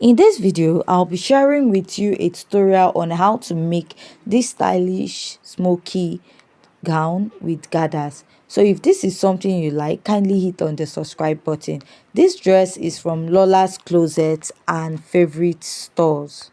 In this video, I'll be sharing with you a tutorial on how to make this stylish smoky gown with gathers. So if this is something you like, kindly hit on the subscribe button. This dress is from Lola's Closet and favorite stores.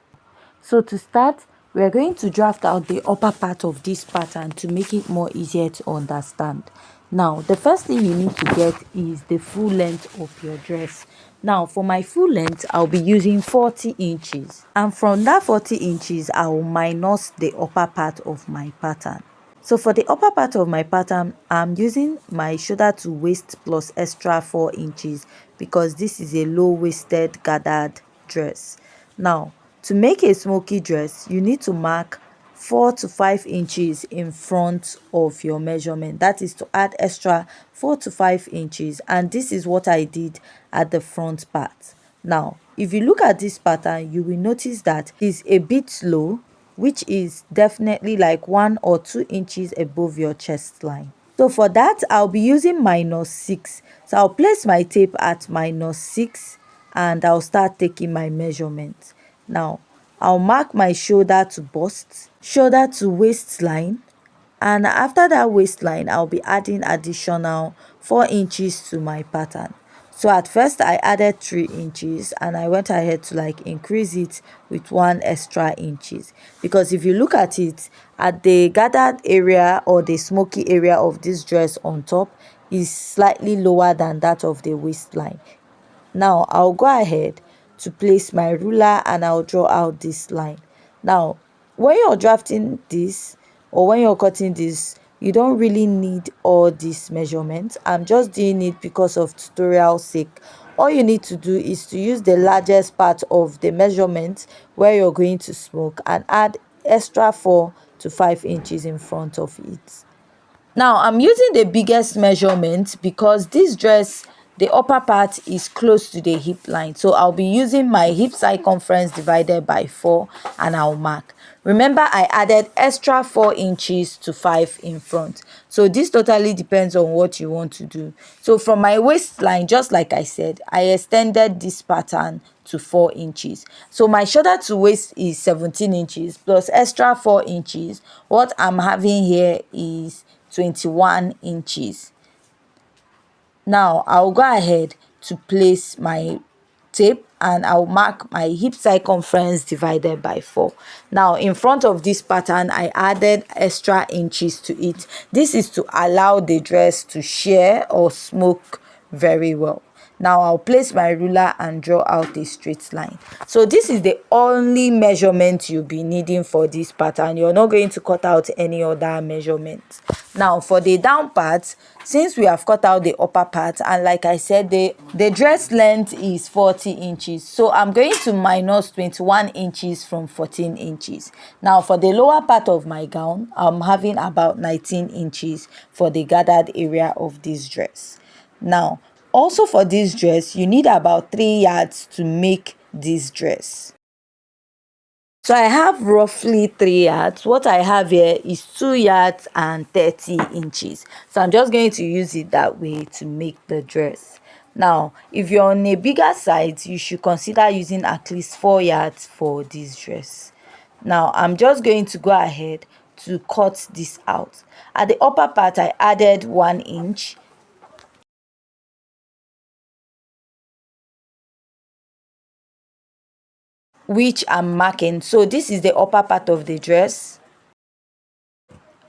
So to start, we are going to draft out the upper part of this pattern to make it more easier to understand. Now, the first thing you need to get is the full length of your dress. Now, for my full length, I'll be using 40 inches. And from that 40 inches, I will minus the upper part of my pattern. So for the upper part of my pattern, I'm using my shoulder to waist plus extra 4 inches because this is a low-waisted gathered dress. Now, to make a smoky dress, you need to mark 4 to 5 inches in front of your measurement. That is to add extra 4 to 5 inches, and this is what I did at the front part. Now, if you look at this pattern, you will notice that it's a bit low, which is definitely like 1 or 2 inches above your chest line. So for that, I'll be using -6. So I'll place my tape at -6 and I'll start taking my measurements. Now, I'll mark my shoulder to bust, shoulder to waistline, and after that waistline, I'll be adding additional 4 inches to my pattern. So at first I added 3 inches and I went ahead to like increase it with 1 extra inches, because if you look at it, at the gathered area or the smoky area of this dress on top is slightly lower than that of the waistline. Now I'll go ahead to place my ruler and I'll draw out this line. Now when you're drafting this or when you're cutting this, you don't really need all these measurements. I'm just doing it because of tutorial sake. All you need to do is to use the largest part of the measurement where you're going to smoke and add extra 4 to 5 inches in front of it. Now I'm using the biggest measurement because this dress, the upper part is close to the hip line. So I'll be using my hip circumference divided by 4 and I'll mark. Remember, I added extra 4 inches to 5 in front. So this totally depends on what you want to do. So from my waistline, just like I said, I extended this pattern to 4 inches. So my shoulder to waist is 17 inches plus extra 4 inches. What I'm having here is 21 inches. Now I'll go ahead to place my tape and I'll mark my hip circumference divided by 4. Now in front of this pattern, I added extra inches to it. This is to allow the dress to shear or smoke very well. Now I'll place my ruler and draw out a straight line. So this is the only measurement you'll be needing for this pattern. You're not going to cut out any other measurement. Now for the down part, since we have cut out the upper part, and like I said, the dress length is 40 inches. So I'm going to minus 21 inches from 14 inches. Now for the lower part of my gown, I'm having about 19 inches for the gathered area of this dress. Now, also for this dress, you need about 3 yards to make this dress. So I have roughly 3 yards. What I have here is 2 yards and 30 inches. So I'm just going to use it that way to make the dress. Now, if you're on a bigger size, you should consider using at least 4 yards for this dress. Now, I'm just going to go ahead to cut this out. At the upper part, I added 1 inch. Which I'm marking. So this is the upper part of the dress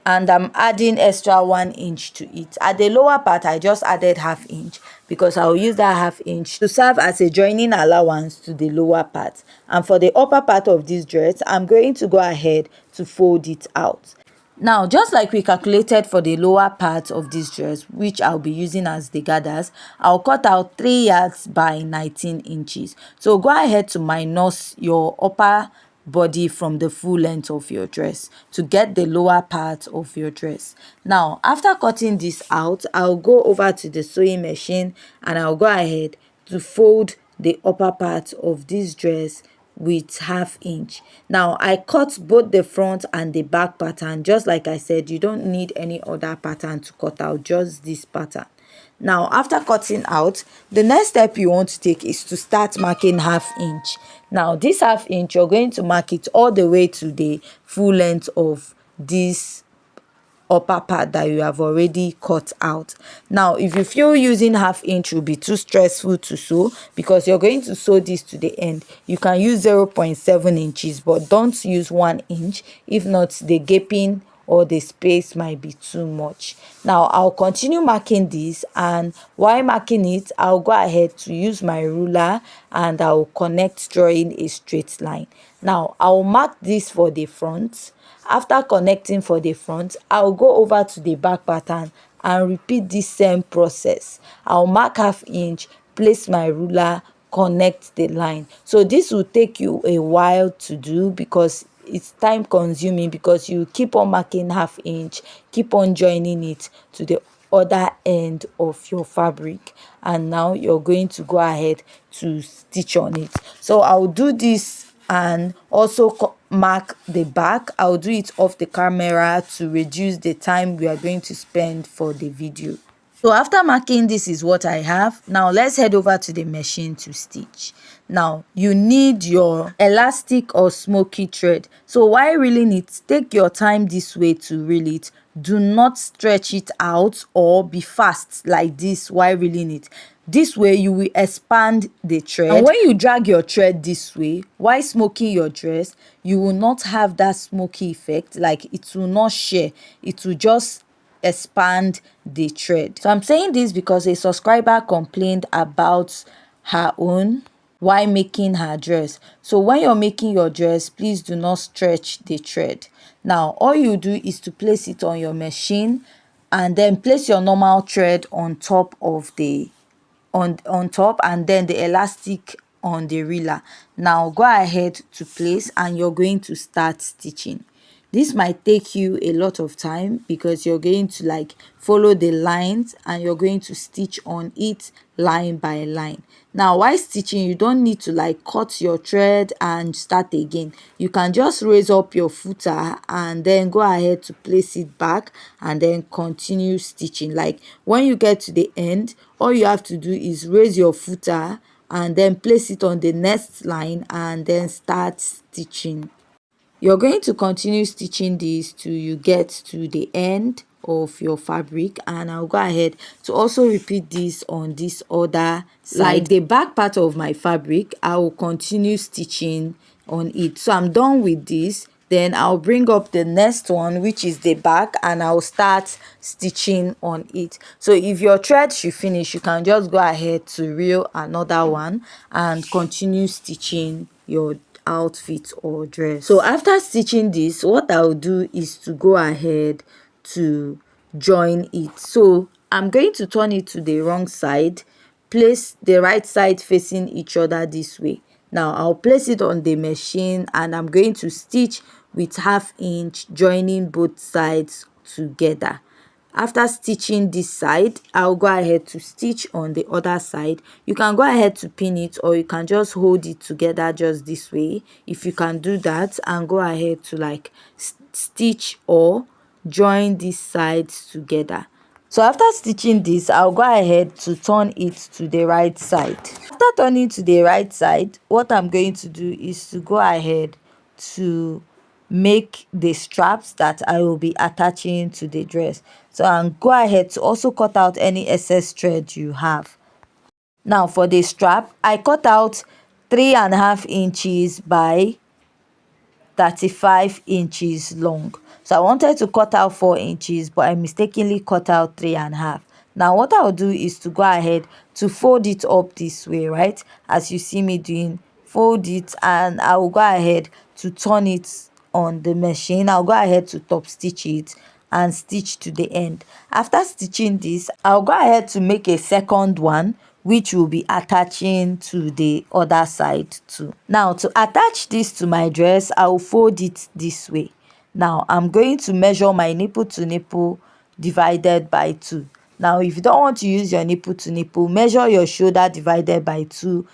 and I'm adding extra 1 inch to it. At the lower part, I just added ½ inch because I'll use that ½ inch to serve as a joining allowance to the lower part. And for the upper part of this dress, I'm going to go ahead to fold it out. Now, just like we calculated for the lower part of this dress, which I'll be using as the gathers, I'll cut out 3 yards by 19 inches. So go ahead to minus your upper body from the full length of your dress to get the lower part of your dress. Now, after cutting this out, I'll go over to the sewing machine and I'll go ahead to fold the upper part of this dress with ½ inch. Now I cut both the front and the back pattern. Just like I said, you don't need any other pattern to cut out, just this pattern. Now after cutting out, the next step you want to take is to start marking half inch. Now this half inch, you're going to mark it all the way to the full length of this upper part that you have already cut out. Now if you feel using half inch will be too stressful to sew, because you're going to sew this to the end, you can use 0.7 inches, but don't use 1 inch. If not, the gaping or the space might be too much. Now I'll continue marking this, and while marking it, I'll go ahead to use my ruler and I'll connect, drawing a straight line. Now I'll mark this for the front. After connecting for the front, I'll go over to the back pattern and repeat this same process. I'll mark half inch, place my ruler, connect the line. So this will take you a while to do because it's time consuming, because you keep on marking half inch, keep on joining it to the other end of your fabric, and now you're going to go ahead to stitch on it. So I'll do this and also mark the back. I'll do it off the camera to reduce the time we are going to spend for the video. So after marking, this is what I have. Now let's head over to the machine to stitch. Now you need your elastic or smoky thread. So while reeling it, take your time this way to reel it. Do not stretch it out or be fast like this while reeling it. This way you will expand the thread, and when you drag your thread this way while smoking your dress, you will not have that smoky effect. Like, it will not shear, it will just expand the thread. So I'm saying this because a subscriber complained about her own while making her dress. So when you're making your dress, please do not stretch the thread. Now all you do is to place it on your machine and then place your normal thread on top of the on top, and then the elastic on the reeler. Now go ahead to place, and you're going to start stitching. This might take you a lot of time because you're going to like follow the lines and you're going to stitch on it line by line. Now while stitching, you don't need to like cut your thread and start again. You can just raise up your footer and then go ahead to place it back and then continue stitching. Like when you get to the end, all you have to do is raise your footer and then place it on the next line and then start stitching. You're going to continue stitching this till you get to the end of your fabric, and I'll go ahead to also repeat this on this other side. Like the back part of my fabric, I will continue stitching on it. So I'm done with this, then I'll bring up the next one, which is the back, and I'll start stitching on it. So if your thread should finish, you can just go ahead to reel another one and continue stitching your outfit or dress. So after stitching this, what I'll do is to go ahead to join it. So I'm going to turn it to the wrong side, place the right side facing each other this way. Now I'll place it on the machine and I'm going to stitch with half inch, joining both sides together. After stitching this side, I'll go ahead to stitch on the other side. You can go ahead to pin it, or you can just hold it together just this way. If you can do that, and go ahead to like stitch or join these sides together. So after stitching this, I'll go ahead to turn it to the right side. After turning to the right side, what I'm going to do is to go ahead to make the straps that I will be attaching to the dress. So I'll go ahead to also cut out any excess thread you have. Now for the strap, I cut out 3.5 inches by 35 inches long. So I wanted to cut out 4 inches, but I mistakenly cut out 3.5. Now what I'll do is to go ahead to fold it up this way, right? As you see me doing, fold it, and I will go ahead to turn it on the machine. I'll go ahead to top stitch it and stitch to the end. After stitching this, I'll go ahead to make a second one, which will be attaching to the other side too. Now to attach this to my dress, I'll fold it this way. Now I'm going to measure my nipple to nipple divided by 2. Now if you don't want to use your nipple to nipple, measure your shoulder divided by 2,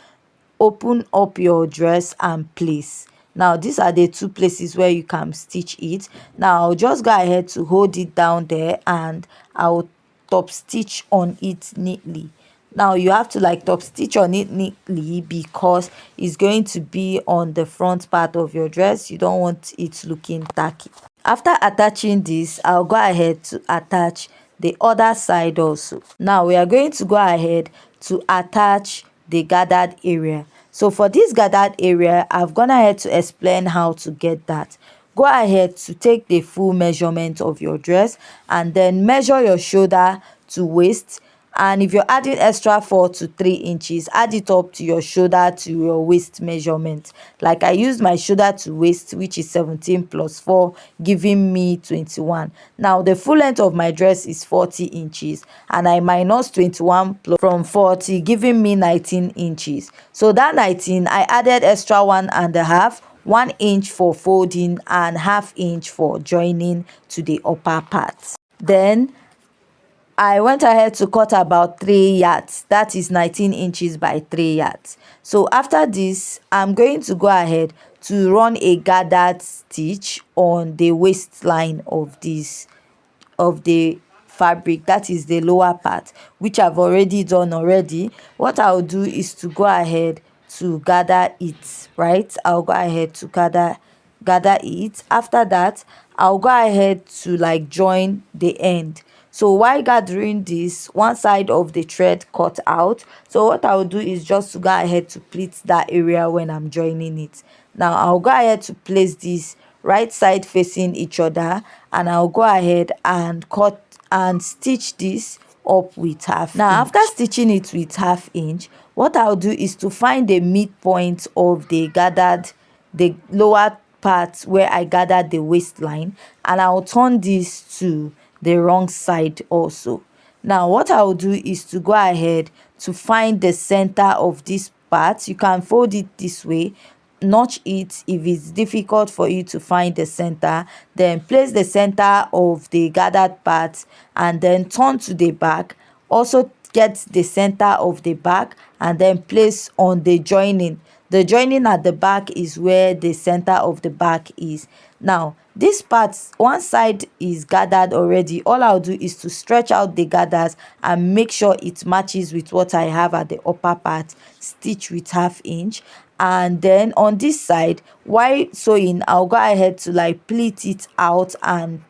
open up your dress and place. Now these are the 2 places where you can stitch it. Now I'll just go ahead to hold it down there, and I'll top stitch on it neatly. Now you have to like top stitch on it neatly because it's going to be on the front part of your dress. You don't want it looking tacky. After attaching this, I'll go ahead to attach the other side also. Now we are going to go ahead to attach the gathered area. So for this gathered area, I've gone ahead to explain how to get that. Go ahead to take the full measurement of your dress and then measure your shoulder to waist. And if you're adding extra 4 to 3 inches, add it up to your shoulder to your waist measurement. Like I used my shoulder to waist, which is 17 plus 4, giving me 21. Now the full length of my dress is 40 inches and I minus 21 from 40, giving me 19 inches. So that 19, I added extra 1.5, 1 inch for folding and half inch for joining to the upper part. Then I went ahead to cut about 3 yards. That is 19 inches by 3 yards. So after this, I'm going to go ahead to run a gathered stitch on the waistline of the fabric, that is the lower part, which I've already done already. What I'll do is to go ahead to gather it, right? I'll go ahead to gather it. After that, I'll go ahead to like join the end. So while gathering this, one side of the thread cut out. So what I'll do is just to go ahead to pleat that area when I'm joining it. Now I'll go ahead to place this right side facing each other and I'll go ahead and cut and stitch this up with half now inch. After stitching it with half inch, what I'll do is to find the midpoint of the lower part where I gathered the waistline, and I'll turn this to the wrong side also. Now what I'll do is to go ahead to find the center of this part. You can fold it this way, notch it. If it's difficult for you to find the center, then place the center of the gathered part and then turn to the back. Also get the center of the back and then place on the joining. The joining at the back is where the center of the back is. Now this part, one side is gathered already. All I'll do is to stretch out the gathers and make sure it matches with what I have at the upper part. Stitch with half inch, and then on this side, while sewing, I'll go ahead to like pleat it out and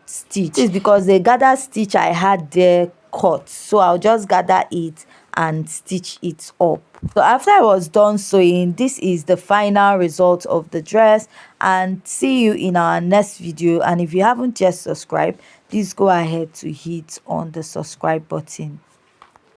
stitch. This is because the gather stitch I had there cut, so I'll just gather it and stitch it up. So after I was done sewing, this is the final result of the dress, and see you in our next video. And if you haven't yet subscribed, please go ahead to hit on the subscribe button.